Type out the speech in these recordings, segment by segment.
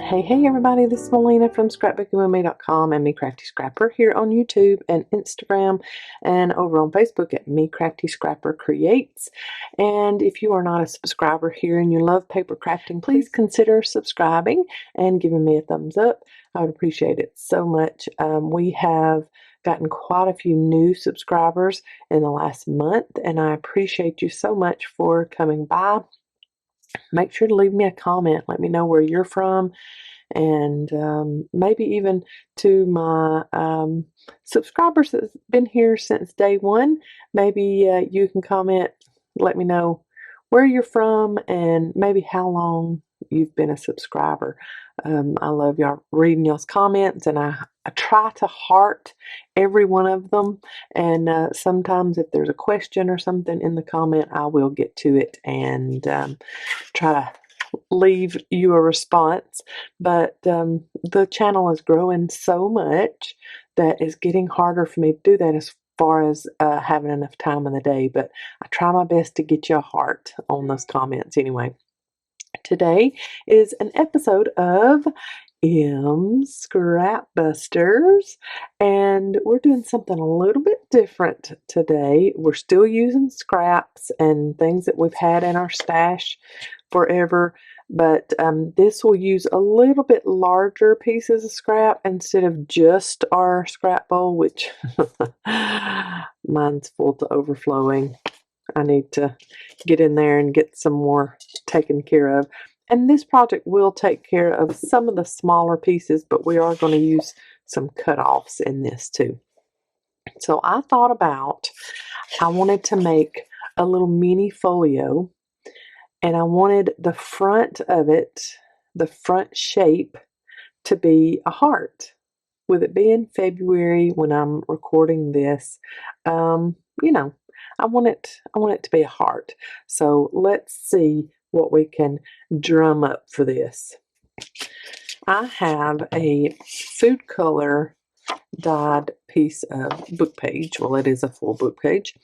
Hey everybody, this is Melina from ScrapbookingWithMe.com and Me Crafty Scrapper here on YouTube and Instagram and over on Facebook at Me Crafty Scrapper Creates. And if you are not a subscriber here and you love paper crafting, please consider subscribing and giving me a thumbs up. I would appreciate it so much. We have gotten quite a few new subscribers in the last month, and I appreciate you so much for coming by. Make sure to leave me a comment. Let me know where you're from, and maybe even to my subscribers that's been here since day one. Maybe you can comment, let me know where you're from and maybe how long you've been a subscriber. I love y'all reading y'all's comments, and I try to heart every one of them, and sometimes if there's a question or something in the comment, I will get to it and try to leave you a response. But the channel is growing so much that it's getting harder for me to do that as far as having enough time in the day, but I try my best to get you a heart on those comments anyway. Today is an episode of Scrapbusters, and we're doing something a little bit different today. We're still using scraps and things that we've had in our stash forever, but this will use a little bit larger pieces of scrap instead of just our scrap bowl, which mine's full to overflowing. I need to get in there and get some more taken care of. And this project will take care of some of the smaller pieces, but we are going to use some cutoffs in this too. So I thought about, I wanted to make a little mini folio, and I wanted the front of it, the front shape, to be a heart. With it being February when I'm recording this, you know, I want it to be a heart. So let's see what we can drum up for this. I have a food color dyed piece of book page. Well, it is a full book page,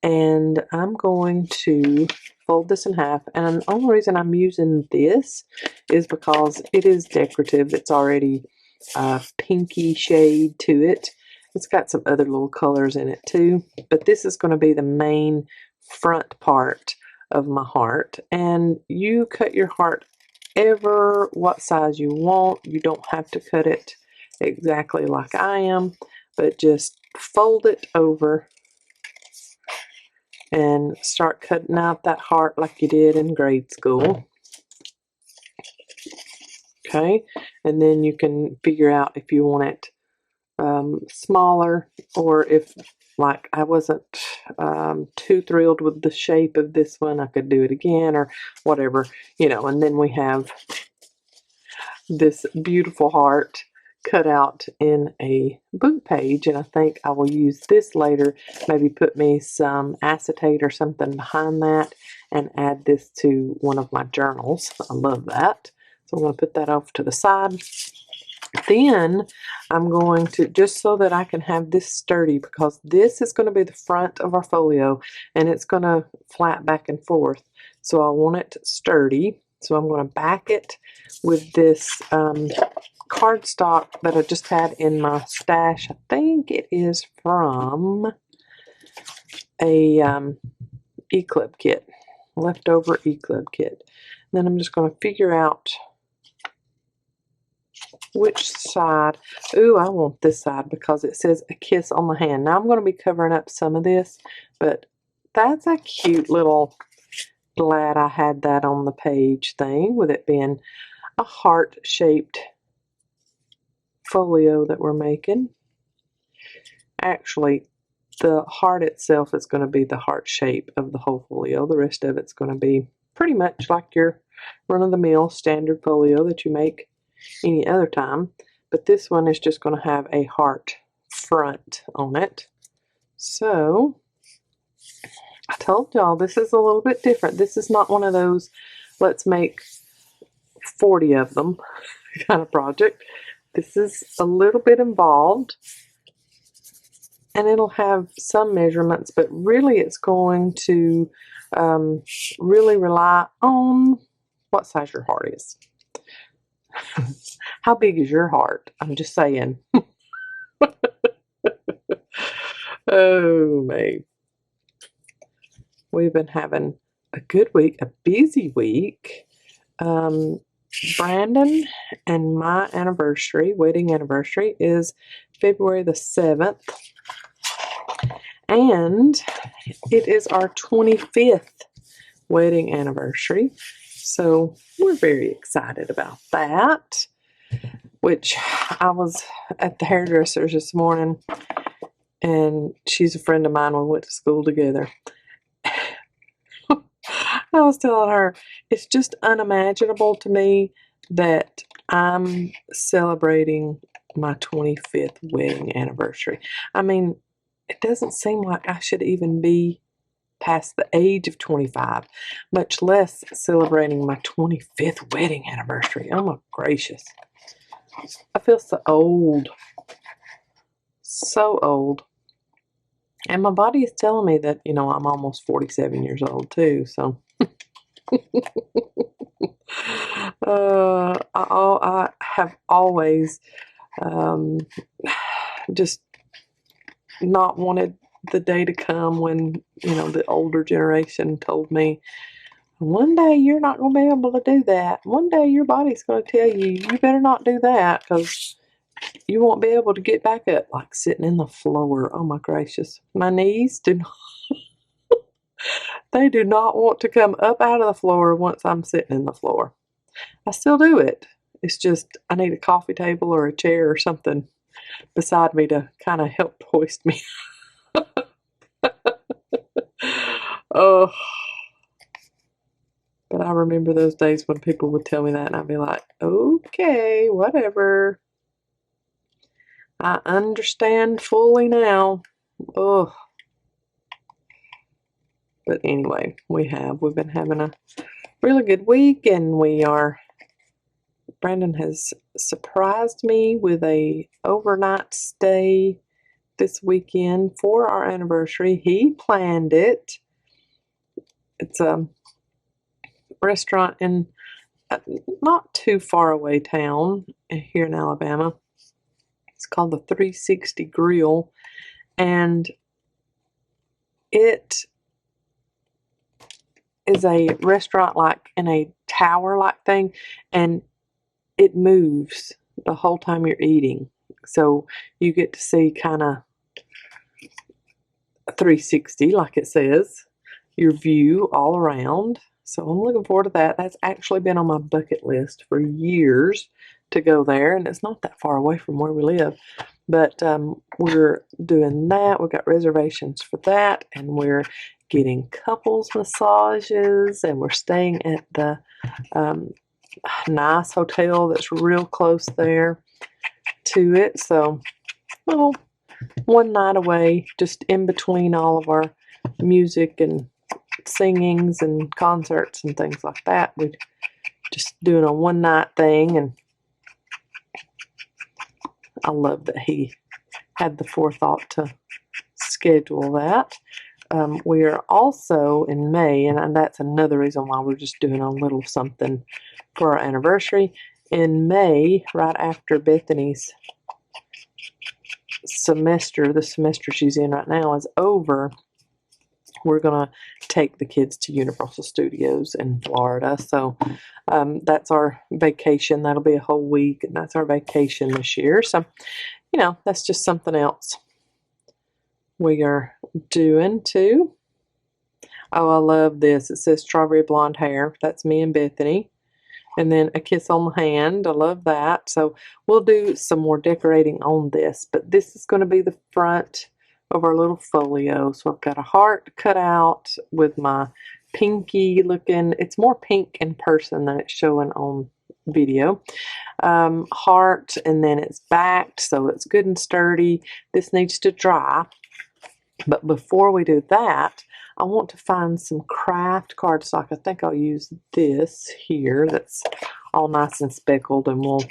and I'm going to fold this in half. And the only reason I'm using this is because it is decorative. It's already a pinky shade to it. It's got some other little colors in it too, but this is going to be the main front part of my heart. And you cut your heart ever what size you want. You don't have to cut it exactly like I am, but just fold it over and start cutting out that heart like you did in grade school. Okay, and then you can figure out if you want it smaller, or if, like, I wasn't too thrilled with the shape of this one, I could do it again or whatever, you know. And then we have this beautiful heart cut out in a book page, and I think I will use this later, maybe put me some acetate or something behind that and add this to one of my journals. I love that. So I'm going to put that off to the side. Then I'm going to, just so that I can have this sturdy, because this is going to be the front of our folio and it's going to flap back and forth. So I want it sturdy. So I'm going to back it with this cardstock that I just had in my stash. I think it is from a E-Club kit, leftover E-Club kit. And then I'm just going to figure out which side. Ooh, I want this side because it says a kiss on the hand. Now I'm going to be covering up some of this, but that's a cute little, glad I had that on the page thing, with it being a heart-shaped folio that we're making. Actually, the heart itself is going to be the heart shape of the whole folio. The rest of it's going to be pretty much like your run-of-the-mill standard folio that you make any other time, but this one is just going to have a heart front on it. So I told y'all this is a little bit different. This is not one of those let's make 40 of them kind of project. This is a little bit involved, and it'll have some measurements, but really it's going to really rely on what size your heart is. How big is your heart? I'm just saying. Oh, me. We've been having a good week, a busy week. Brandon and my anniversary, wedding anniversary, is February the 7th. And it is our 25th wedding anniversary. So we're very excited about that. Which I was at the hairdresser's this morning, and she's a friend of mine. We went to school together. I was telling her, it's just unimaginable to me that I'm celebrating my 25th wedding anniversary. I mean, it doesn't seem like I should even be past the age of 25, much less celebrating my 25th wedding anniversary. Oh my gracious. I feel so old. So old. And my body is telling me that, you know, I'm almost 47 years old too, so. I have always just not wanted the day to come when, you know, the older generation told me, one day you're not going to be able to do that. One day your body's going to tell you, you better not do that because you won't be able to get back up, like sitting in the floor. Oh my gracious. My knees do not, they do not want to come up out of the floor once I'm sitting in the floor. I still do it. It's just I need a coffee table or a chair or something beside me to kind of help hoist me. Oh, but I remember those days when people would tell me that and I'd be like, okay, whatever. I understand fully now. Oh. But anyway, we've been having a really good week, and Brandon has surprised me with a overnight stay this weekend for our anniversary. He planned it. It's a restaurant in a not too far away town here in Alabama. It's called the 360 Grill, and it is a restaurant like in a tower like thing, and it moves the whole time you're eating. So you get to see kind of 360, like it says, your view all around. So I'm looking forward to that. That's actually been on my bucket list for years to go there, and it's not that far away from where we live. But we're doing that. We've got reservations for that, and we're getting couples massages, and we're staying at the nice hotel that's real close there to it. So, well, one night away, just in between all of our music and singings and concerts and things like that. We're just doing a one night thing, and I love that he had the forethought to schedule that. We are also in May, and that's another reason why we're just doing a little something for our anniversary. In May, right after Bethany's semester, the semester she's in right now is over, we're going to take the kids to Universal Studios in Florida. So that's our vacation. That'll be a whole week, and that's our vacation this year. So, you know, that's just something else we are doing too. Oh, I love this. It says strawberry blonde hair. That's me and Bethany. And then a kiss on the hand. I love that. So we'll do some more decorating on this. But this is going to be the front of our little folio. So I've got a heart cut out with my pinky looking. It's more pink in person than it's showing on video. Heart, and then it's backed, so it's good and sturdy. This needs to dry. But before we do that, I want to find some craft cardstock. I think I'll use this here that's all nice and speckled, and we'll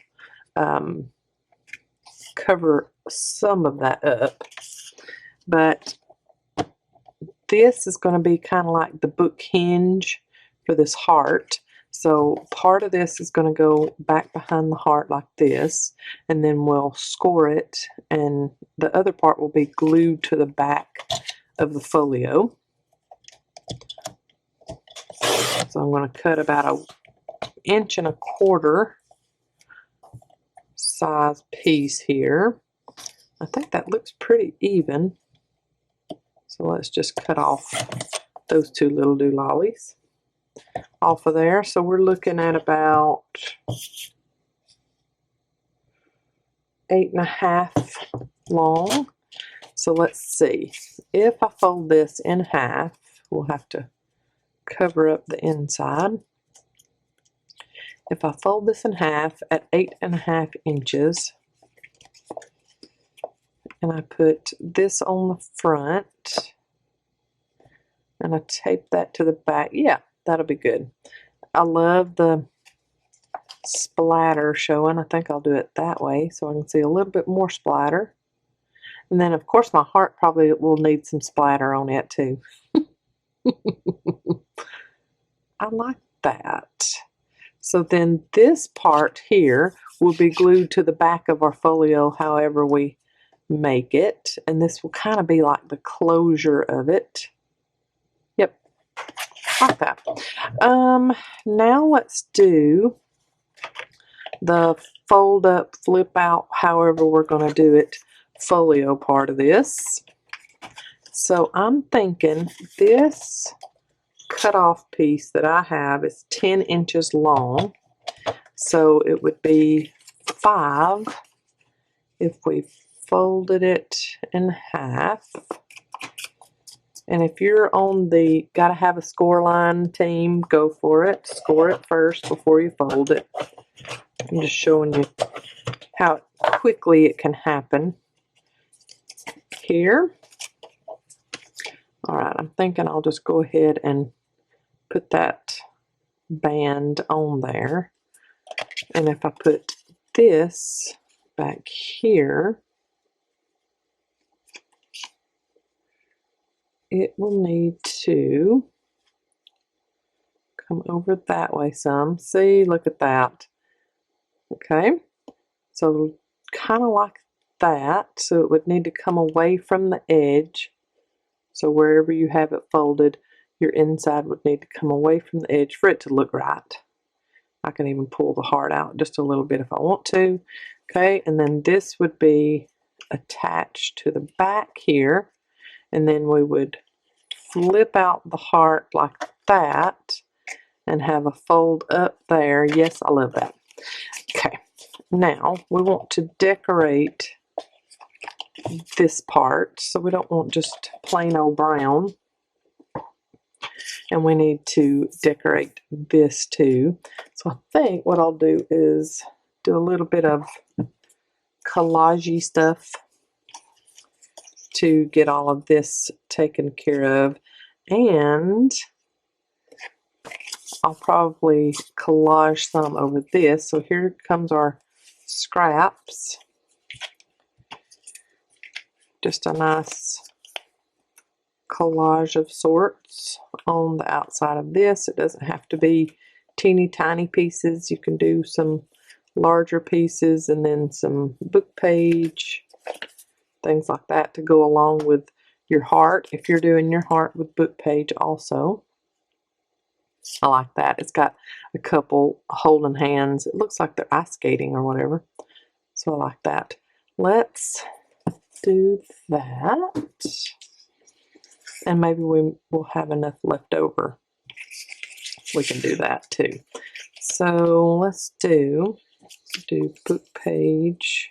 cover some of that up. But this is going to be kind of like the book hinge for this heart. So part of this is going to go back behind the heart like this, and then we'll score it, and the other part will be glued to the back of the folio. So I'm going to cut about 1.25 inch size piece here. I think that looks pretty even. So let's just cut off those two little doolollies off of there. So we're looking at about 8.5 long. So let's see. If I fold this in half, we'll have to cover up the inside. If I fold this in half at 8.5 inches, and I put this on the front, and I tape that to the back, yeah, that'll be good. I love the splatter showing. I think I'll do it that way so I can see a little bit more splatter. And then, of course, my heart probably will need some splatter on it too. I like that. So then this part here will be glued to the back of our folio however we make it. And this will kind of be like the closure of it. Yep, like that. Now let's do the fold up, flip out, however we're going to do it, folio part of this. So I'm thinking this cutoff piece that I have is 10 inches long. So it would be 5 if we folded it in half. And if you're on the gotta have a score line team, go for it. Score it first before you fold it. I'm just showing you how quickly it can happen here. All right, I'm thinking I'll just go ahead and put that band on there. And if I put this back here, it will need to come over that way some. See, look at that. Okay, so kind of like that. So it would need to come away from the edge. So wherever you have it folded, your inside would need to come away from the edge for it to look right. I can even pull the heart out just a little bit if I want to. Okay, and then this would be attached to the back here. And then we would flip out the heart like that and have a fold up there. Yes, I love that. Okay, now we want to decorate this part. So we don't want just plain old brown. And we need to decorate this too. So I think what I'll do is do a little bit of collagey stuff to get all of this taken care of. And I'll probably collage some over this. So here comes our scraps. Just a nice collage of sorts on the outside of this. It doesn't have to be teeny tiny pieces. You can do some larger pieces and then some book page, things like that to go along with your heart. If you're doing your heart with book page also. I like that. It's got a couple holding hands. It looks like they're ice skating or whatever. So I like that. Let's do that. And maybe we will have enough left over. We can do that too. So let's do book page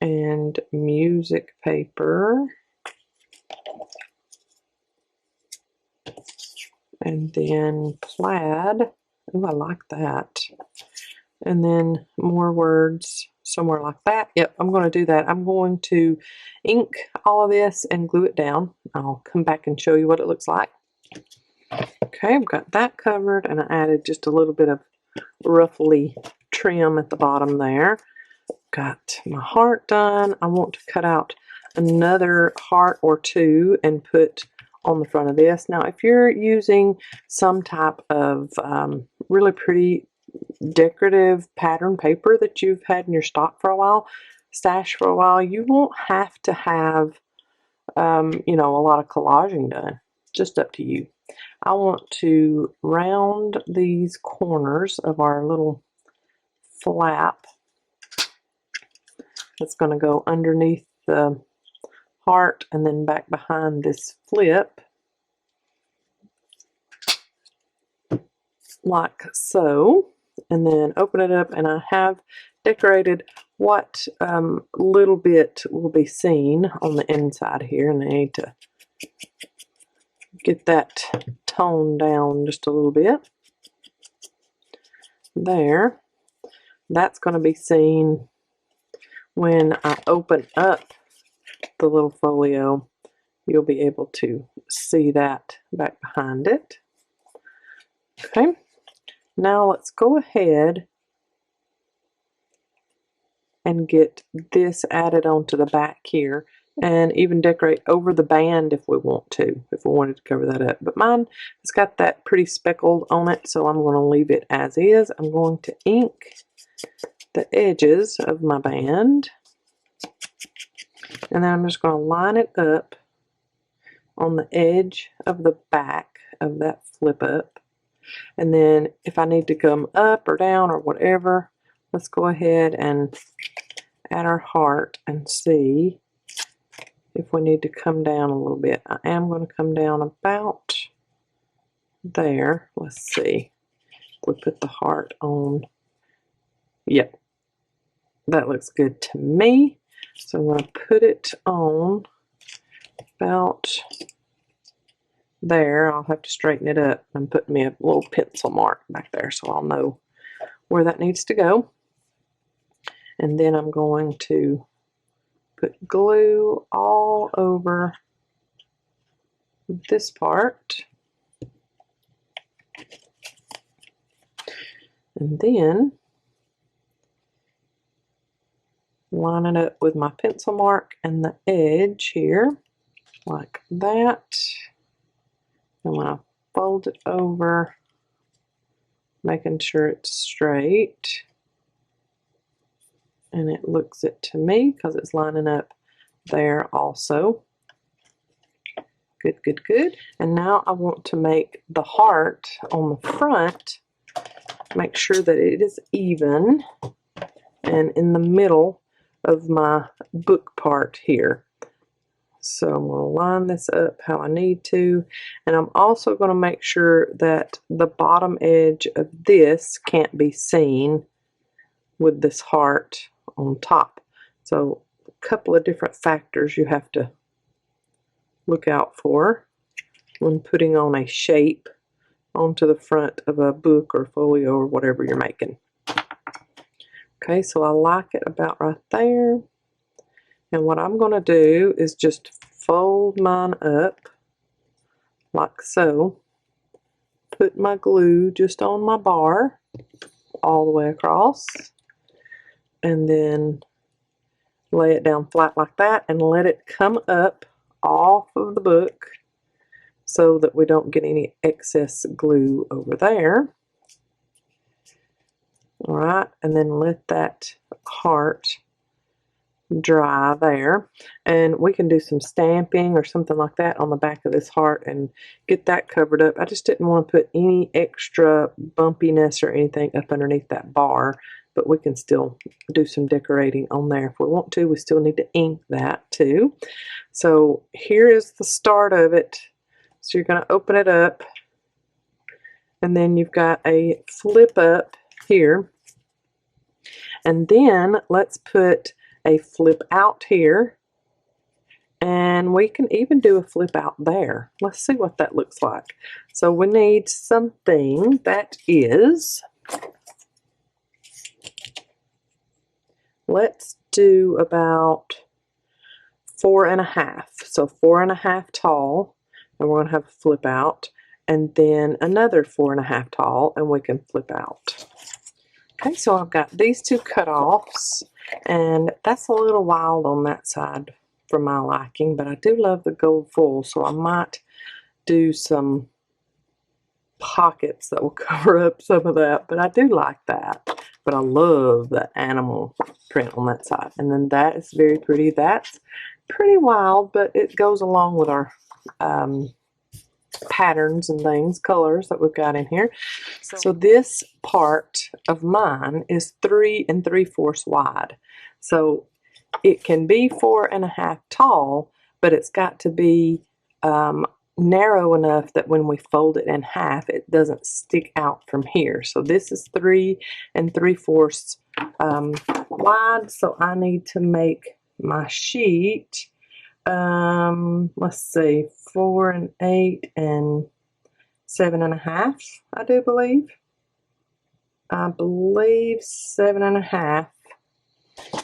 and music paper. And then plaid. Oh, I like that. And then more words somewhere like that. Yep, I'm going to do that. I'm going to ink all of this and glue it down. I'll come back and show you what it looks like. Okay, I've got that covered, and I added just a little bit of ruffly trim at the bottom there. Got my heart done. I want to cut out another heart or two and put on the front of this. Now, if you're using some type of really pretty decorative pattern paper that you've had in your stock for a while, stash for a while, you won't have to have, you know, a lot of collaging done. Just up to you. I want to round these corners of our little flap that's going to go underneath the heart and then back behind this flip, like so, and then open it up, and I have decorated what little bit will be seen on the inside here, and I need to get that toned down just a little bit. There, that's going to be seen when I open up the little folio. You'll be able to see that back behind it. Okay, now let's go ahead and get this added onto the back here, and even decorate over the band if we want to, if we wanted to cover that up. But mine has got that pretty speckled on it, so I'm going to leave it as is. I'm going to ink the edges of my band, and then I'm just going to line it up on the edge of the back of that flip up. And then if I need to come up or down or whatever, let's go ahead and add our heart and see if we need to come down a little bit. I am going to come down about there. Let's see. We put the heart on. Yep, that looks good to me. So I'm going to put it on about there. I'll have to straighten it up and put me a little pencil mark back there so I'll know where that needs to go. And then I'm going to put glue all over this part. And then line it up with my pencil mark and the edge here, like that. And when I fold it over, making sure it's straight, and it looks it to me because it's lining up there also. Good, good, good. And now I want to make the heart on the front, make sure that it is even and in the middle of my book part here. So I'm going to line this up how I need to, and I'm also going to make sure that the bottom edge of this can't be seen with this heart on top. So a couple of different factors you have to look out for when putting on a shape onto the front of a book or folio or whatever you're making. Okay, so I like it about right there. And what I'm going to do is just fold mine up like so. Put my glue just on my bar all the way across. And then lay it down flat like that and let it come up off of the book so that we don't get any excess glue over there. All right, and then let that heart dry there, and we can do some stamping or something like that on the back of this heart and get that covered up. I just didn't want to put any extra bumpiness or anything up underneath that bar, but we can still do some decorating on there if we want to. We still need to ink that too. So here is the start of it. So you're going to open it up, and then you've got a flip up here, and then let's put a flip out here, and we can even do a flip out there. Let's see what that looks like. So we need something that is, let's do about 4.5, so 4.5 tall, and we're going to have a flip out, and then another 4.5 tall, and we can flip out. Okay, so I've got these two cut-offs, and that's a little wild on that side for my liking, but I do love the gold foil, so I might do some pockets that will cover up some of that, but I do like that. But I love the animal print on that side. And then that is very pretty. That's pretty wild, but it goes along with our patterns and things, colors that we've got in here. So this part of mine is 3 3/4 wide. So it can be 4 1/2 tall, but it's got to be narrow enough that when we fold it in half, it doesn't stick out from here. So this is 3 3/4 wide. So I need to make my sheet, let's see, 4 8 and 7 1/2, I do believe. I believe 7 1/2.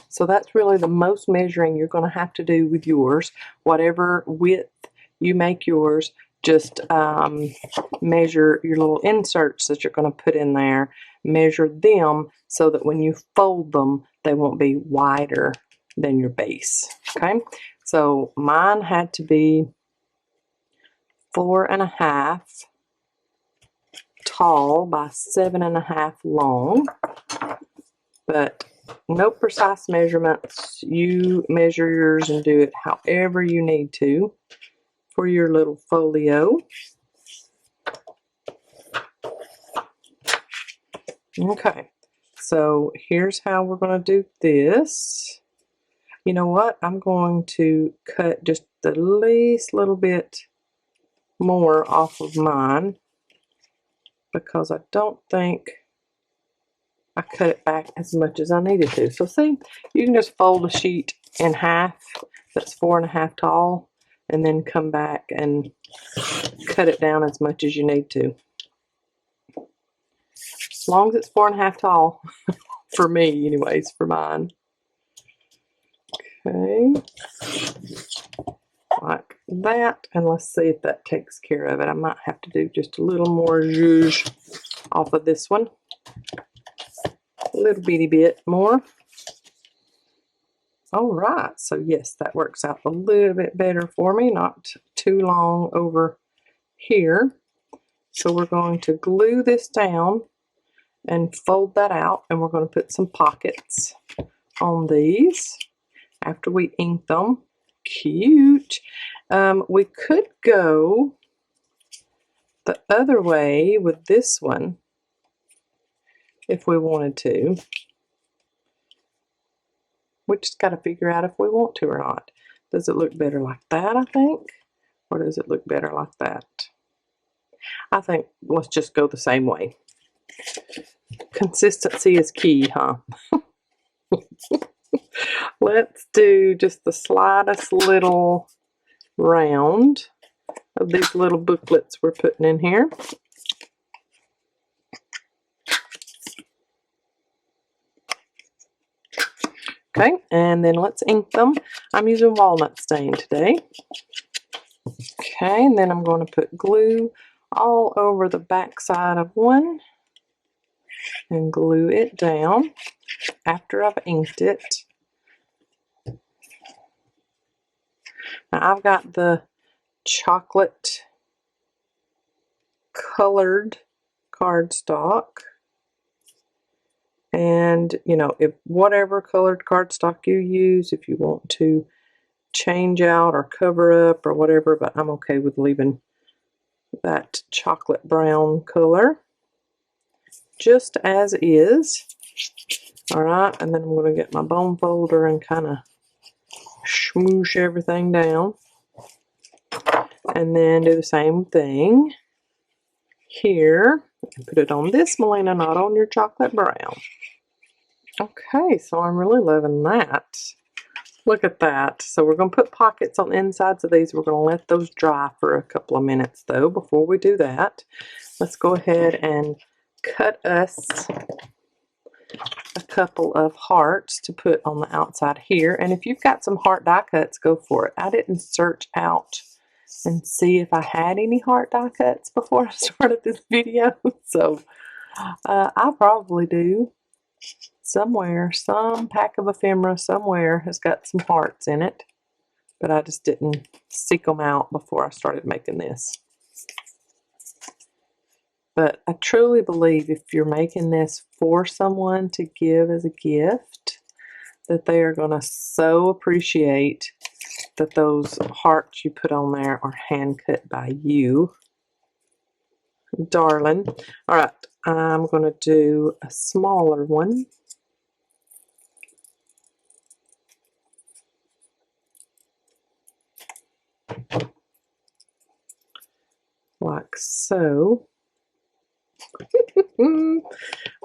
So that's really the most measuring you're going to have to do with yours. Whatever width you make yours, just measure your little inserts that you're going to put in there. Measure them so that when you fold them, they won't be wider than your base. Okay, so mine had to be 4 1/2 tall by 7 1/2 long, but no precise measurements. You measure yours and do it however you need to for your little folio. Okay, so here's how we're going to do this. You know what? I'm going to cut just the least little bit more off of mine because I don't think I cut it back as much as I needed to. So see, you can just fold a sheet in half that's 4 1/2 tall and then come back and cut it down as much as you need to. As long as it's 4 1/2 tall, for me anyways, for mine. Okay, like that, and let's see if that takes care of it. I might have to do just a little more zhuzh off of this one. A little bitty bit more. All right, so yes, that works out a little bit better for me, not too long over here. So we're going to glue this down and fold that out, and we're going to put some pockets on these after we ink them. Cute. We could go the other way with this one if we wanted to. We just got to figure out if we want to or not. Does it look better like that, I think? Or does it look better like that? I think let's just go the same way. Consistency is key, huh? Let's do just the slightest little round of these little booklets we're putting in here. Okay, and then let's ink them. I'm using walnut stain today. Okay, and then I'm going to put glue all over the back side of one and glue it down after I've inked it. Now I've got the chocolate colored cardstock, and you know, if whatever colored cardstock you use, if you want to change out or cover up or whatever, but I'm okay with leaving that chocolate brown color just as is. All right, and then I'm going to get my bone folder and kind of smoosh everything down, and then do the same thing here and put it on this Melina, not on your chocolate brown. Okay, so I'm really loving that. Look at that. So we're going to put pockets on the insides of these. We're going to let those dry for a couple of minutes though before we do that. Let's go ahead and cut us a couple of hearts to put on the outside here. And if you've got some heart die cuts, go for it. I didn't search out and see if I had any heart die cuts before I started this video. So I probably do. Somewhere, some pack of ephemera somewhere has got some hearts in it, but I just didn't seek them out before I started making this. But I truly believe if you're making this for someone to give as a gift, that they are going to so appreciate that those hearts you put on there are hand cut by you. Darling. All right, I'm going to do a smaller one. Like so.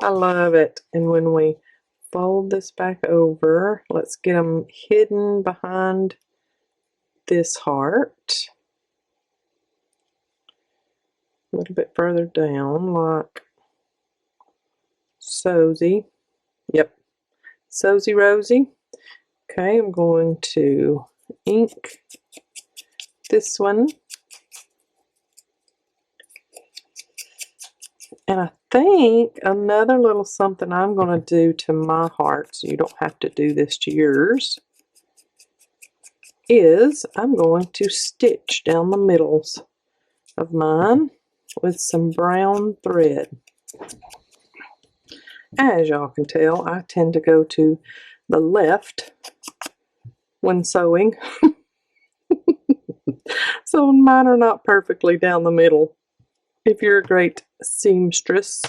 I love it. And when we fold this back over, let's get them hidden behind this heart. A little bit further down, like Sozy. Yep, Sozy Rosie. Okay, I'm going to ink this one. And I think another little something I'm going to do to my heart, so you don't have to do this to yours, is I'm going to stitch down the middles of mine with some brown thread. As y'all can tell, I tend to go to the left when sewing. So mine are not perfectly down the middle. If you're a great seamstress,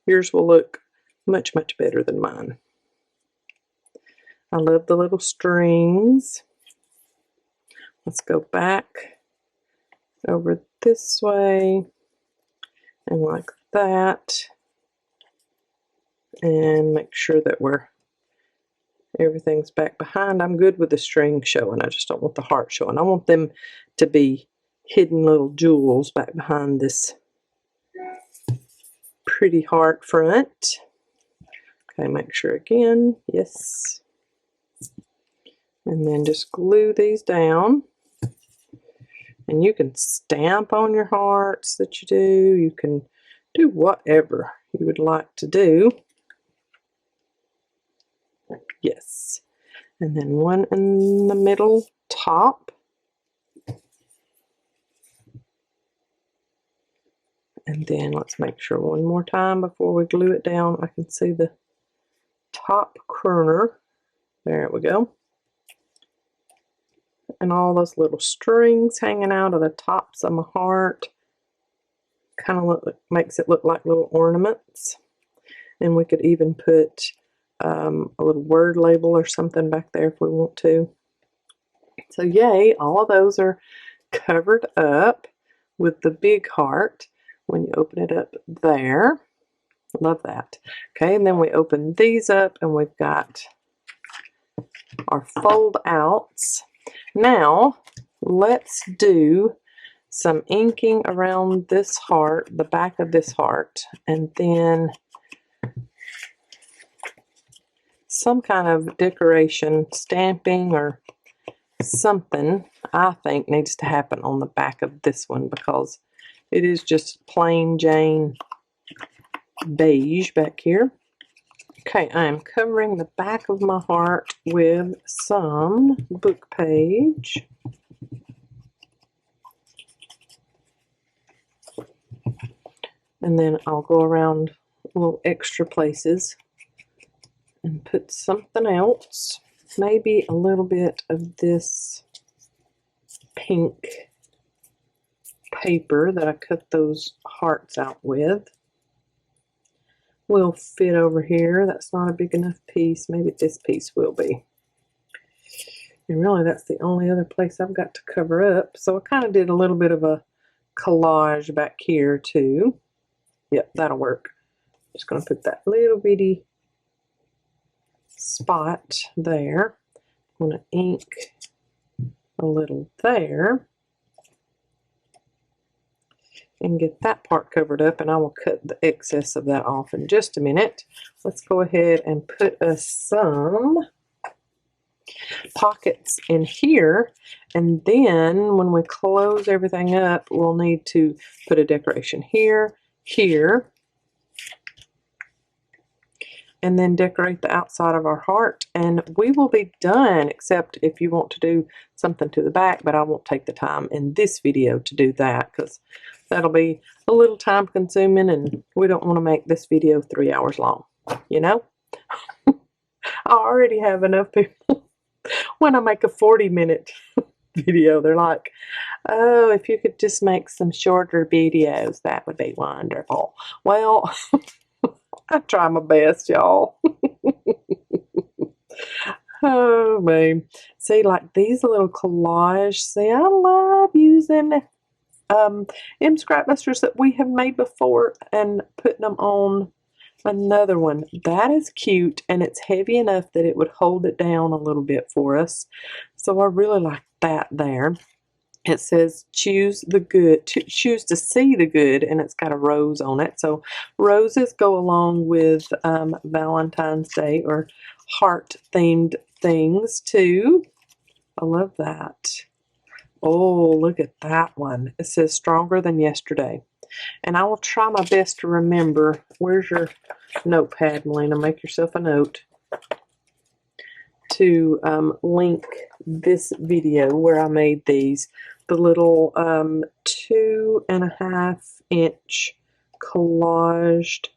yours will look much, much better than mine. I love the little strings. Let's go back over this way and like that, and make sure that everything's back behind. I'm good with the string showing. I just don't want the heart showing. I want them to be hidden little jewels back behind this pretty heart front. Okay, make sure again. Yes. And then just glue these down. And you can stamp on your hearts that you do. You can do whatever you would like to do. Yes. And then one in the middle top. And then let's make sure one more time before we glue it down, I can see the top corner. There we go. And all those little strings hanging out of the tops of my heart. Kind of makes it look like little ornaments. And we could even put a little word label or something back there if we want to. So yay, all of those are covered up with the big heart when you open it up there. Love that. Okay, and then we open these up and we've got our fold outs. Now let's do some inking around this heart, the back of this heart, and then some kind of decoration, stamping or something, I think needs to happen on the back of this one because it is just plain Jane beige back here. Okay, I'm covering the back of my heart with some book page. And then I'll go around little extra places and put something else. Maybe a little bit of this pink paper that I cut those hearts out with. Will fit over here. That's not a big enough piece. Maybe this piece will be. And really that's the only other place I've got to cover up. So I kind of did a little bit of a collage back here too. Yep, that'll work. Just going to put that little bitty spot there. I'm going to ink a little there. And get that part covered up, and I will cut the excess of that off in just a minute. Let's go ahead and put us some pockets in here, and then when we close everything up, we'll need to put a decoration here, here, and then decorate the outside of our heart, and we will be done, except if you want to do something to the back, but I won't take the time in this video to do that because that'll be a little time consuming, and we don't want to make this video 3 hours long, you know? I already have enough people. When I make a 40-minute video, they're like, oh, if you could just make some shorter videos, that would be wonderful. Well, I try my best, y'all. Oh, man. See, like these little collage. See, I love using scrapbusters that we have made before and putting them on another one. That is cute, and it's heavy enough that it would hold it down a little bit for us. So I really like that there. It says choose the good, choose to see the good, and it's got a rose on it. So roses go along with Valentine's Day or heart themed things too. I love that. Oh, look at that one. It says stronger than yesterday. And I will try my best to remember. Where's your notepad, Melina? Make yourself a note to link this video where I made these. The little 2.5-inch collaged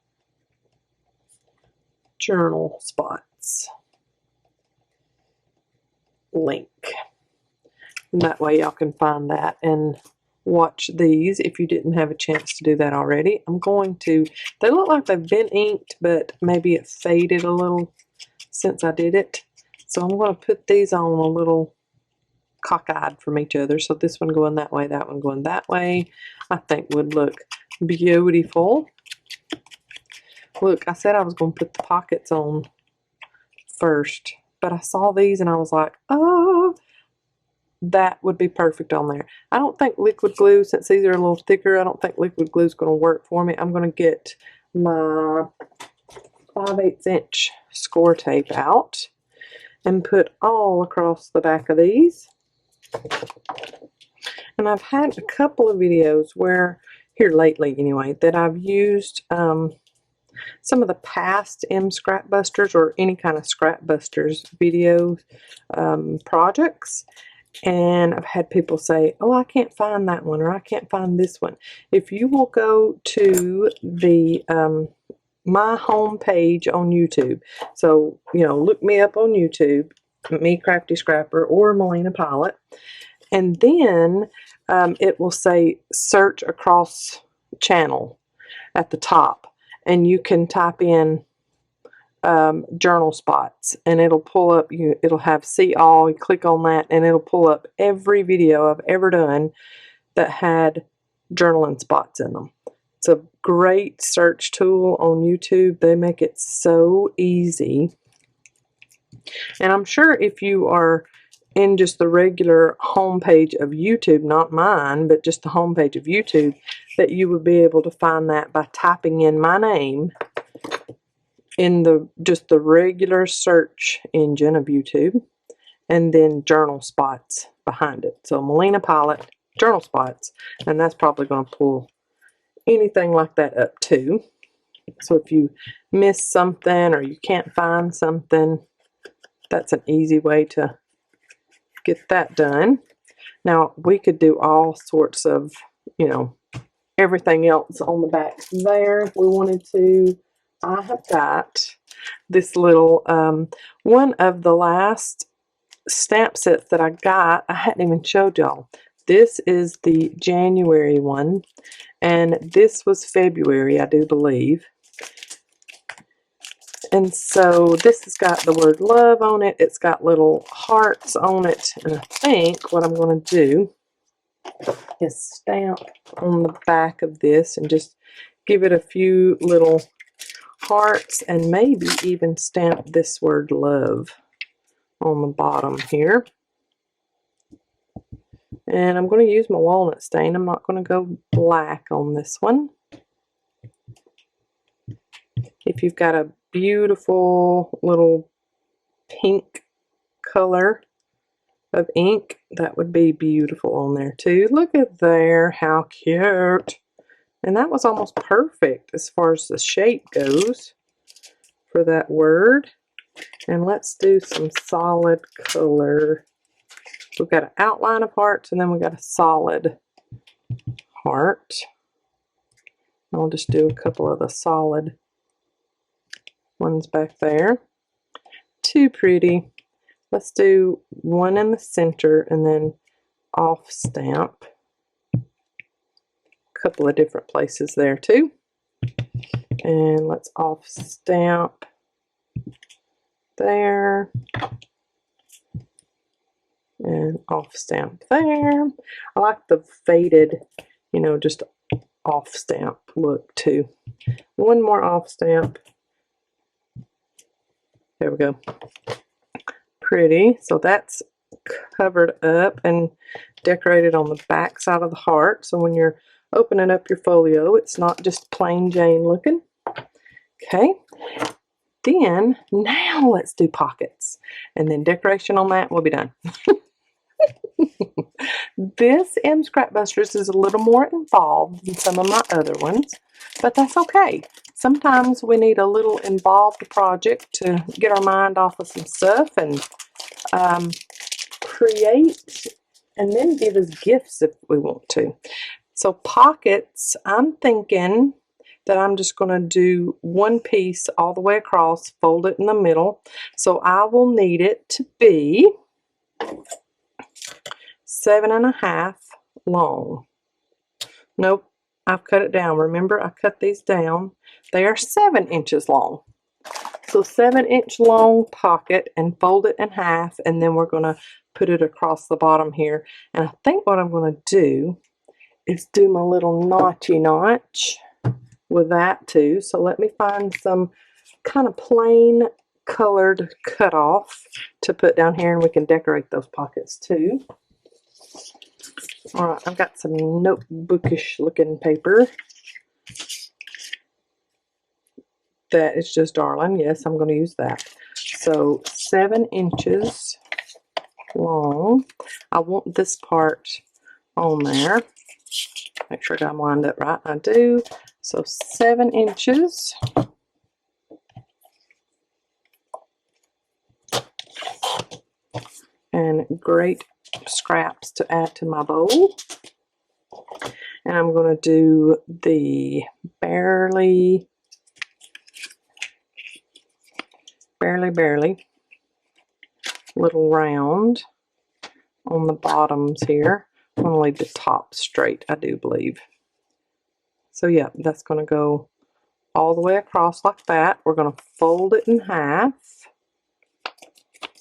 journal spots. Link. And that way y'all can find that and watch these if you didn't have a chance to do that already. I'm going to, they look like they've been inked, but maybe it faded a little since I did it. So I'm going to put these on a little cockeyed from each other. So this one going that way, that one going that way, I think would look beautiful. Look, I said I was going to put the pockets on first, but I saw these and I was like, oh, that would be perfect on there. I don't think liquid glue, since these are a little thicker, I don't think liquid glue is going to work for me. I'm going to get my 5/8" score tape out and put all across the back of these. And I've had a couple of videos where, here lately anyway, that I've used some of the past Scrapbusters or any kind of Scrapbusters video projects. And I've had people say, oh, I can't find that one, or I can't find this one. If you will go to the my home page on YouTube, so, you know, look me up on YouTube, Me Crafty Scrapper or Melina Pylant, and then it will say search across channel at the top, and you can type in journal spots, and it'll pull up, it'll have see all. You click on that and it'll pull up every video I've ever done that had journaling spots in them. It's a great search tool on YouTube. They make it so easy. And I'm sure if you are in just the regular homepage of YouTube, not mine, but just the homepage of YouTube, that you would be able to find that by typing in my name in just the regular search engine of YouTube, and then journal spots behind it. So Melina Pylant journal spots, and that's probably going to pull anything like that up too. So if you miss something or you can't find something, that's an easy way to get that done. Now we could do all sorts of, you know, everything else on the back there if we wanted to. I have got this little, one of the last stamp sets that I got. I hadn't even showed y'all. This is the January one, and this was February, I do believe. And so this has got the word love on it. It's got little hearts on it. And I think what I'm going to do is stamp on the back of this and just give it a few little hearts, and maybe even stamp this word love on the bottom here. And I'm going to use my walnut stain. I'm not going to go black on this one. If you've got a beautiful little pink color of ink, that would be beautiful on there too. Look at there, how cute. And that was almost perfect as far as the shape goes for that word. And let's do some solid color. We've got an outline of hearts, and then we've got a solid heart. I'll just do a couple of the solid ones back there. Too pretty. Let's do one in the center and then off stamp. A couple of different places there too. And let's off stamp there. And off stamp there. I like the faded, you know, just off stamp look too. One more off stamp. There we go. Pretty. So that's covered up and decorated on the back side of the heart. So when you're opening up your folio, it's not just plain Jane looking. Okay. Then, now let's do pockets. And then decoration on that will be done. This M Scrapbusters is a little more involved than some of my other ones, but that's okay. Sometimes we need a little involved project to get our mind off of some stuff and create and then give us gifts if we want to. So pockets, I'm thinking that I'm just going to do one piece all the way across, fold it in the middle. So I will need it to be 7.5 long. Nope, I've cut it down. Remember, I cut these down. They are 7 inches long. So 7-inch long pocket and fold it in half, and then we're going to put it across the bottom here. And I think what I'm going to do is do my little notchy notch with that too. So let me find some kind of plain colored cutoff to put down here, and we can decorate those pockets too. All right, I've got some notebookish looking paper. That is just darling. Yes, I'm going to use that. So 7 inches long. I want this part on there. Make sure I got them lined up right. I do. So 7 inches. And great scraps to add to my bowl. And I'm going to do the barely little round on the bottoms here. I'm going to leave the top straight, I do believe. So yeah, that's going to go all the way across like that. We're going to fold it in half.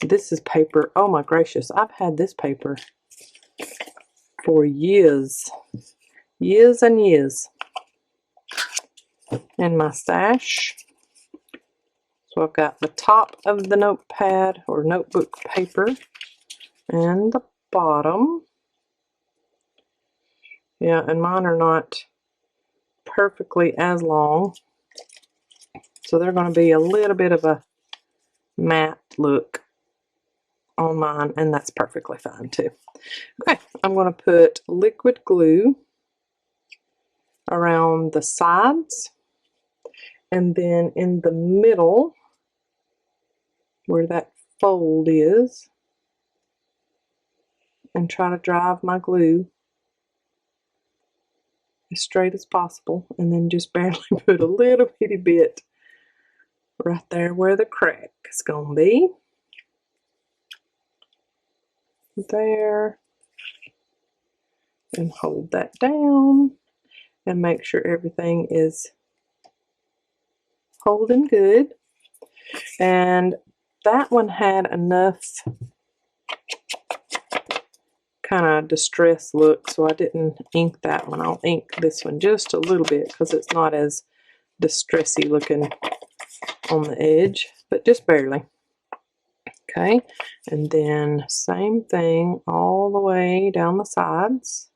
This is paper. Oh my gracious, I've had this paper for years. Years and years. In my stash. So I've got the top of the notepad or notebook paper and the bottom. Yeah, and mine are not perfectly as long. So they're going to be a little bit of a matte look on mine, and that's perfectly fine too. Okay, I'm going to put liquid glue around the sides, and then in the middle where that fold is, and try to drive my glue as straight as possible, and then just barely put a little bitty bit right there where the crack is going to be. There. And hold that down and make sure everything is holding good. And that one had enough kind of distress look, so I didn't ink that one. I'll ink this one just a little bit because it's not as distressy looking on the edge, but just barely. Okay, and then same thing all the way down the sides,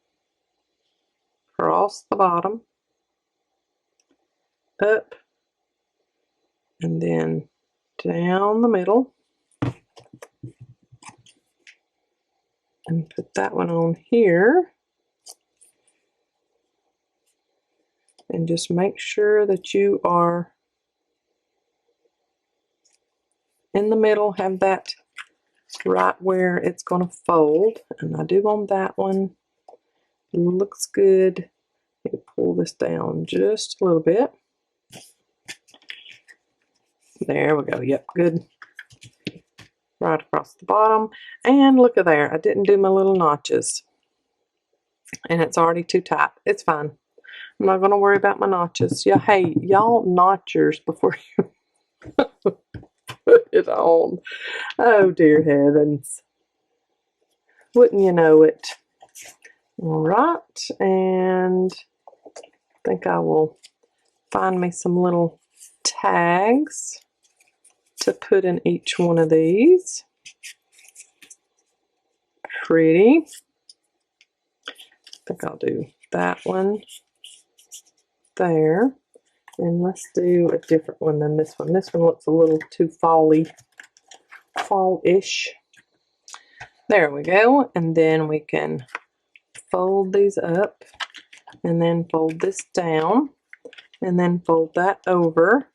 across the bottom, up, and then down the middle, and put that one on here, and just make sure that you are in the middle, have that right where it's going to fold. And I do on that one. Looks good. Need to pull this down just a little bit. There we go. Yep, good. Right across the bottom. And look at there. I didn't do my little notches. And it's already too tight. It's fine. I'm not going to worry about my notches. Yeah, hey, y'all notch yours before you put it on. Oh, dear heavens. Wouldn't you know it? All right, and I think I will find me some little tags to put in each one of these. Pretty. I think I'll do that one there. And let's do a different one than this one. This one looks a little too fall-ish. There we go. And then we can fold these up and then fold this down and then fold that over.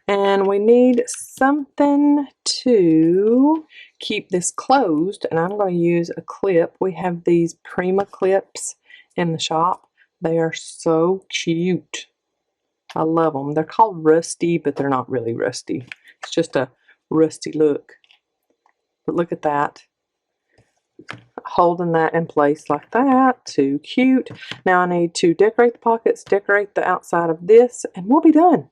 And we need something to keep this closed, and I'm going to use a clip. We have these Prima clips in the shop. They are so cute. I love them. They're called rusty, but they're not really rusty. It's just a rusty look. But look at that. Holding that in place like that. Too cute. Now I need to decorate the pockets, decorate the outside of this, and we'll be done.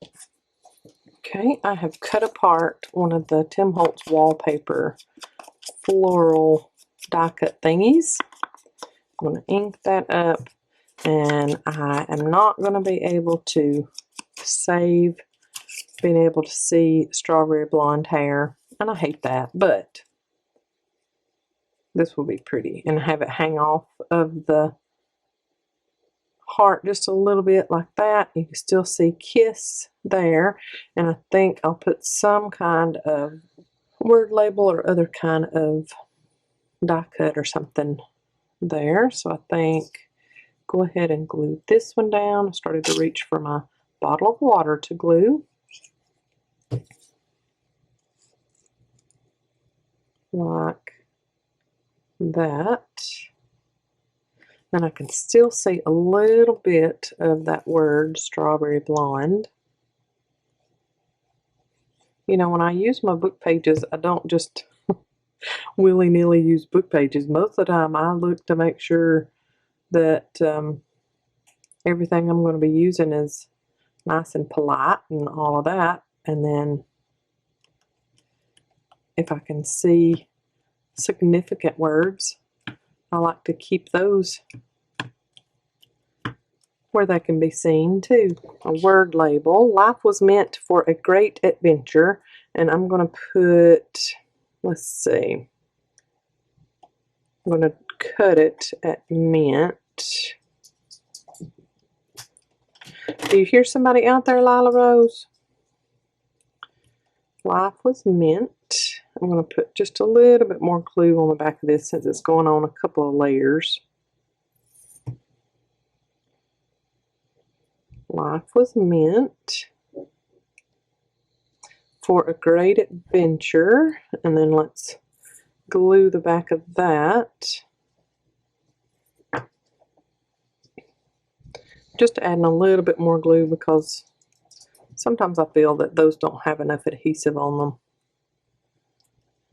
Okay, I have cut apart one of the Tim Holtz wallpaper floral die cut thingies. I'm going to ink that up, and I am not going to be able to save being able to see strawberry blonde hair, and I hate that, but this will be pretty, and have it hang off of the heart just a little bit like that. You can still see Kiss there, and I think I'll put some kind of word label or other kind of die cut or something there. So I think go ahead and glue this one down. I started to reach for my bottle of water to glue. Like that. And I can still see a little bit of that word, strawberry blonde. You know, when I use my book pages, I don't just willy-nilly use book pages. Most of the time I look to make sure that everything I'm going to be using is nice and polite and all of that. And then if I can see significant words, I like to keep those where they can be seen too. A word label. Life was meant for a great adventure. And I'm going to put, let's see, I'm going to cut it at mint. Do you hear somebody out there, Lila Rose? Life was meant. I'm going to put just a little bit more glue on the back of this since it's going on a couple of layers. Life was meant for a great adventure. And then let's glue the back of that. Just adding a little bit more glue because sometimes I feel that those don't have enough adhesive on them.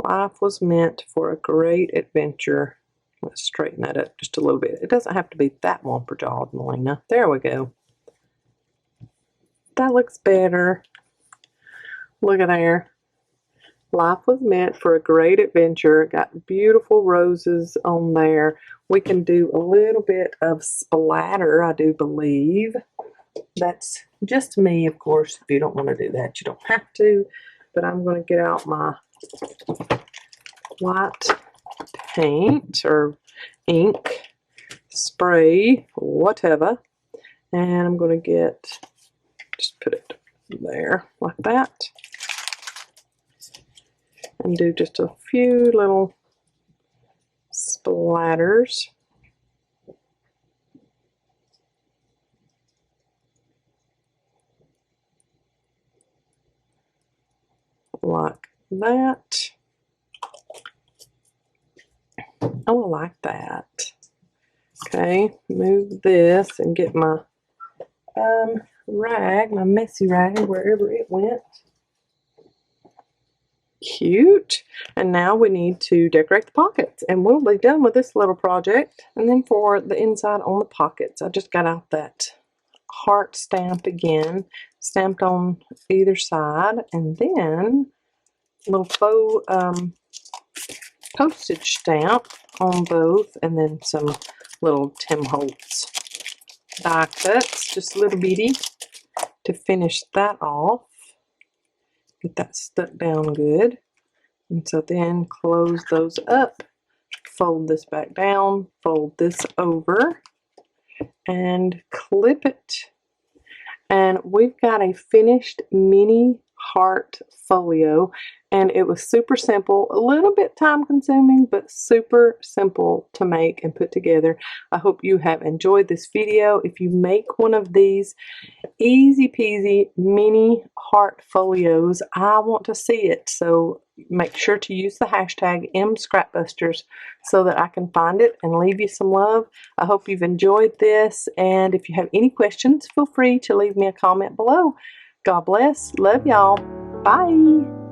Life was meant for a great adventure. Let's straighten that up just a little bit. It doesn't have to be that whomper-jawed, Melina. There we go. That looks better. Look at there. Life was meant for a great adventure. Got beautiful roses on there. We can do a little bit of splatter, I do believe. That's just me, of course. If you don't want to do that, you don't have to. But I'm going to get out my white paint or ink, spray, whatever. And I'm going to just put it there like that. And do just a few little splatters. Like that. Oh, I like that. Okay, move this and get my rag, my messy rag, wherever it went. Cute. And now we need to decorate the pockets, and we'll be done with this little project. And then for the inside on the pockets, I just got out that heart stamp again, stamped on either side, and then a little faux postage stamp on both, and then some little Tim Holtz die cuts, just a little bitty, to finish that off. Get that stuck down good. And so then close those up, fold this back down, fold this over, and clip it. And we've got a finished mini heart folio, and it was super simple, a little bit time consuming, but super simple to make and put together. I hope you have enjoyed this video. If you make one of these easy peasy mini heart folios, I want to see it. So make sure to use the hashtag #MScrapbusters so that I can find it and leave you some love. I hope you've enjoyed this, and if you have any questions, feel free to leave me a comment below. God bless. Love y'all. Bye.